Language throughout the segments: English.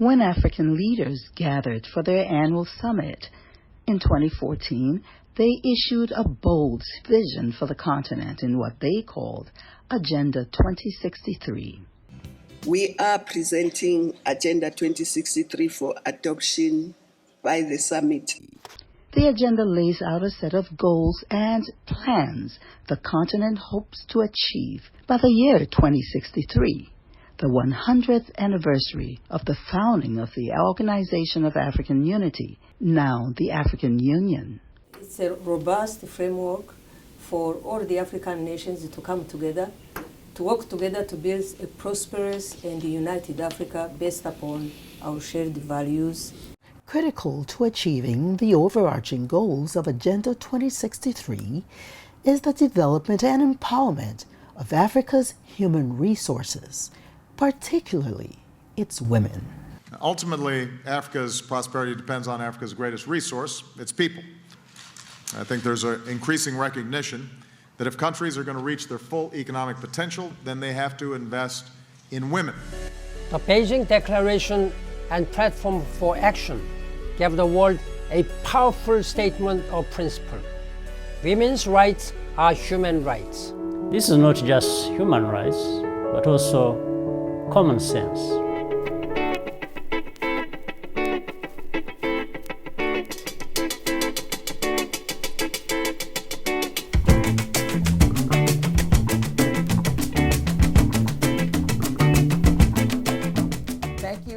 when African leaders gathered for their annual summit. In 2014, they issued a bold vision for the continent in what they called Agenda 2063. We are presenting Agenda 2063 for adoption by the summit. The agenda lays out a set of goals and plans the continent hopes to achieve by the year 2063, the 100th anniversary of the founding of the Organization of African Unity, now the African Union. It's a robust framework for all the African nations to come together, to work together to build a prosperous and united Africa based upon our shared values. Critical to achieving the overarching goals of Agenda 2063 is the development and empowerment of Africa's human resources, particularly its women. Ultimately, Africa's prosperity depends on Africa's greatest resource, its people. I think there's an increasing recognition that if countries are going to reach their full economic potential, then they have to invest in women. The Beijing Declaration and Platform for Action gave the world a powerful statement of principle. Women's rights are human rights. This is not just human rights, but also common sense.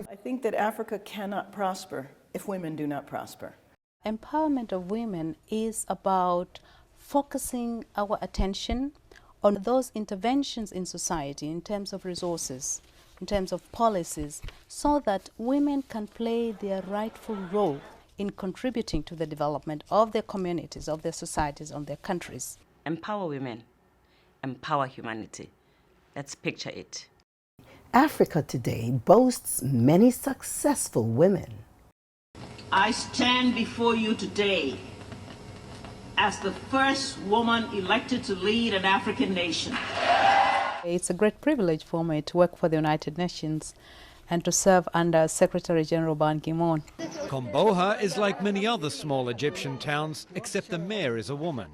I think that Africa cannot prosper if women do not prosper. Empowerment of women is about focusing our attention on those interventions in society in terms of resources, in terms of policies, so that women can play their rightful role in contributing to the development of their communities, of their societies, of their countries. Empower women, empower humanity. Let's picture it. Africa today boasts many successful women. I stand before you today as the first woman elected to lead an African nation. It's a great privilege for me to work for the United Nations and to serve under Secretary General Ban Ki-moon. Komboha is like many other small Egyptian towns, except the mayor is a woman.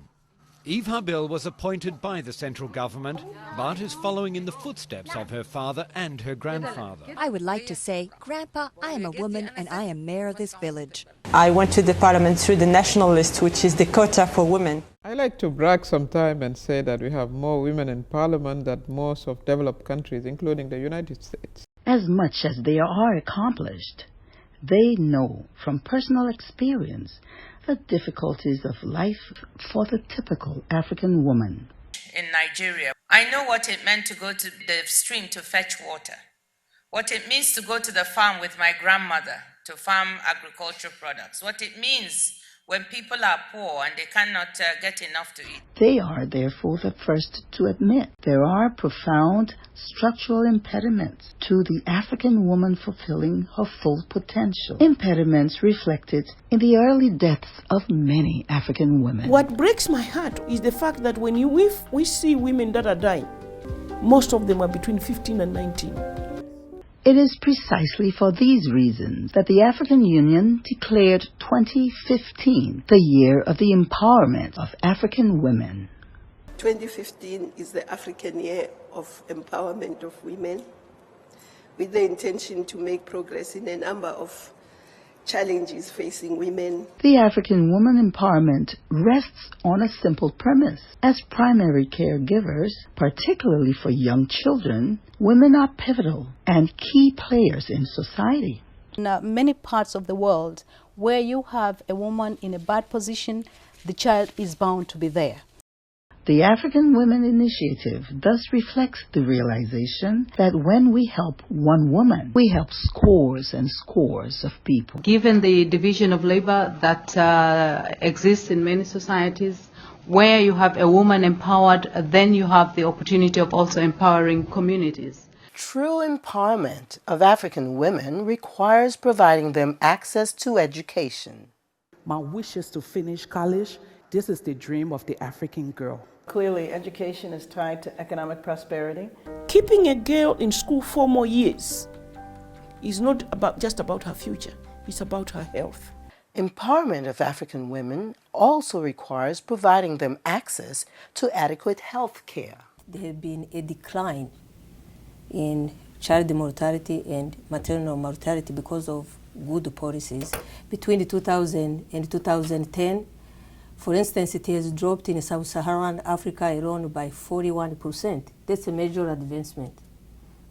Eve Habil was appointed by the central government, but is following in the footsteps of her father and her grandfather. I would like to say, Grandpa, I am a woman and I am mayor of this village. I went to the parliament through the national list, which is the quota for women. I like to brag sometime and say that we have more women in parliament than most of developed countries, including the United States. As much as they are accomplished, they know from personal experience the difficulties of life for the typical African woman. In Nigeria, I know what it meant to go to the stream to fetch water, what it means to go to the farm with my grandmother to farm agricultural products, what it means when people are poor and they cannot get enough to eat. They are therefore the first to admit there are profound structural impediments to the African woman fulfilling her full potential. Impediments reflected in the early deaths of many African women. What breaks my heart is the fact that when we see women that are dying, most of them are between 15 and 19. It is precisely for these reasons that the African Union declared 2015 the year of the empowerment of African women. 2015 is the African Year of Empowerment of Women, with the intention to make progress in a number of challenges facing women. The African woman empowerment rests on a simple premise. As primary caregivers, particularly for young children, women are pivotal and key players in society. In many parts of the world where you have a woman in a bad position, the child is bound to be there. The African Women Initiative thus reflects the realization that when we help one woman, we help scores and scores of people. Given the division of labor that exists in many societies, where you have a woman empowered, then you have the opportunity of also empowering communities. True empowerment of African women requires providing them access to education. My wish is to finish college. This is the dream of the African girl. Clearly, education is tied to economic prosperity. Keeping a girl in school 4 more years is not just about her future, it's about her health. Empowerment of African women also requires providing them access to adequate health care. There has been a decline in child mortality and maternal mortality because of good policies. Between 2000 and 2010, for instance, it has dropped in sub-Saharan Africa alone by 41%. That's a major advancement.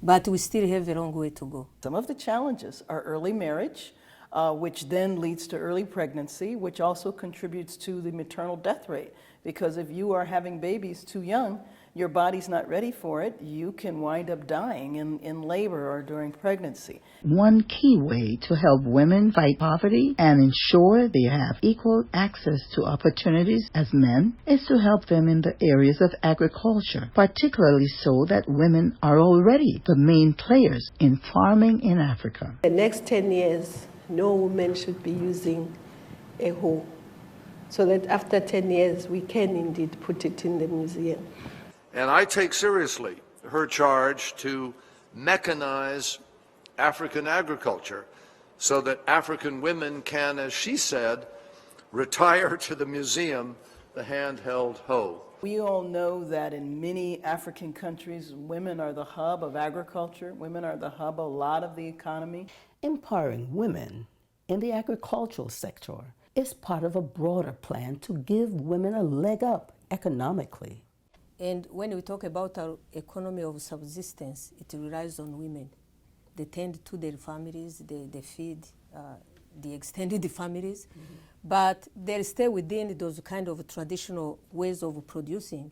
But we still have a long way to go. Some of the challenges are early marriage, which then leads to early pregnancy, which also contributes to the maternal death rate. Because if you are having babies too young, your body's not ready for it, you can wind up dying in labor or during pregnancy. One key way to help women fight poverty and ensure they have equal access to opportunities as men is to help them in the areas of agriculture, particularly so that women are already the main players in farming in Africa. The next 10 years, no woman should be using a hoe, so that after 10 years we can indeed put it in the museum. And I take seriously her charge to mechanize African agriculture so that African women can, as she said, retire to the museum the handheld hoe. We all know that in many African countries, women are the hub of agriculture. Women are the hub of a lot of the economy. Empowering women in the agricultural sector is part of a broader plan to give women a leg up economically. And when we talk about our economy of subsistence, it relies on women. They tend to their families, they feed the extended families, but they stay within those kind of traditional ways of producing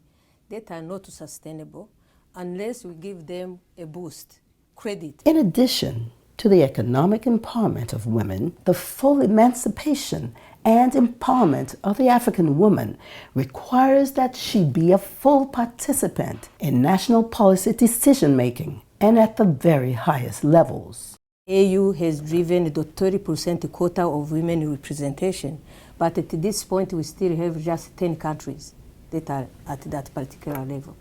that are not sustainable unless we give them a boost, credit. In addition to the economic empowerment of women, the full emancipation and empowerment of the African woman requires that she be a full participant in national policy decision-making and at the very highest levels. AU has driven the 30% quota of women representation, but at this point we still have just 10 countries that are at that particular level.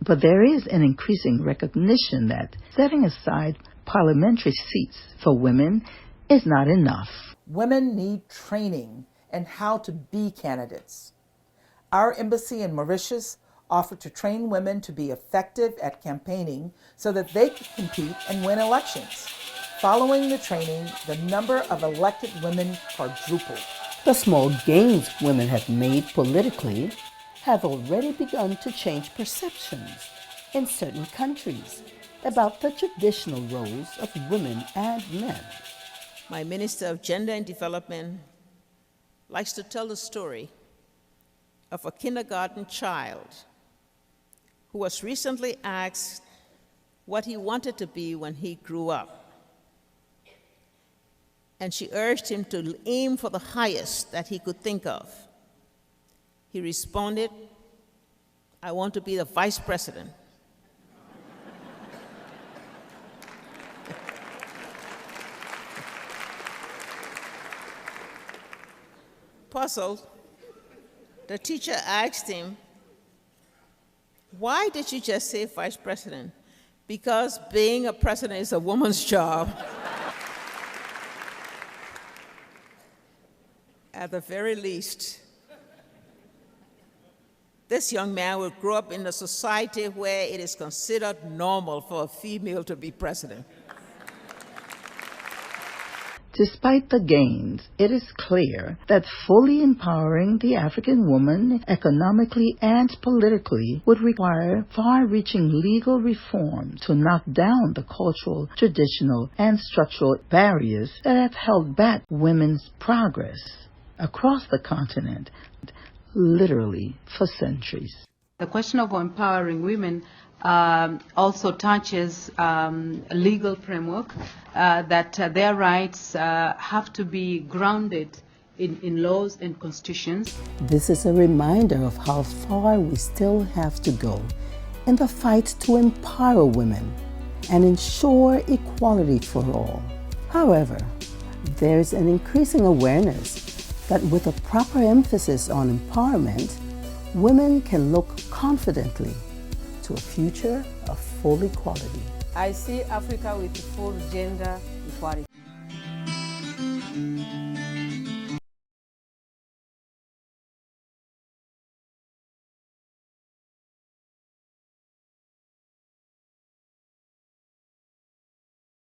But there is an increasing recognition that setting aside parliamentary seats for women is not enough. Women need training in how to be candidates. Our embassy in Mauritius offered to train women to be effective at campaigning so that they could compete and win elections. Following the training, the number of elected women quadrupled. The small gains women have made politically have already begun to change perceptions in certain countries about the traditional roles of women and men. My Minister of Gender and Development likes to tell the story of a kindergarten child who was recently asked what he wanted to be when he grew up. And she urged him to aim for the highest that he could think of. He responded, "I want to be the vice president." Puzzled, the teacher asked him, "Why did you just say vice president?" "Because being a president is a woman's job." At the very least, this young man will grow up in a society where it is considered normal for a female to be president. Despite the gains, it is clear that fully empowering the African woman economically and politically would require far-reaching legal reform to knock down the cultural, traditional, and structural barriers that have held back women's progress across the continent, literally for centuries. The question of empowering women also touches a legal framework that their rights have to be grounded in laws and constitutions. This is a reminder of how far we still have to go in the fight to empower women and ensure equality for all. However, there is an increasing awareness that with a proper emphasis on empowerment, women can look confidently to a future of full equality. I see Africa with full gender equality.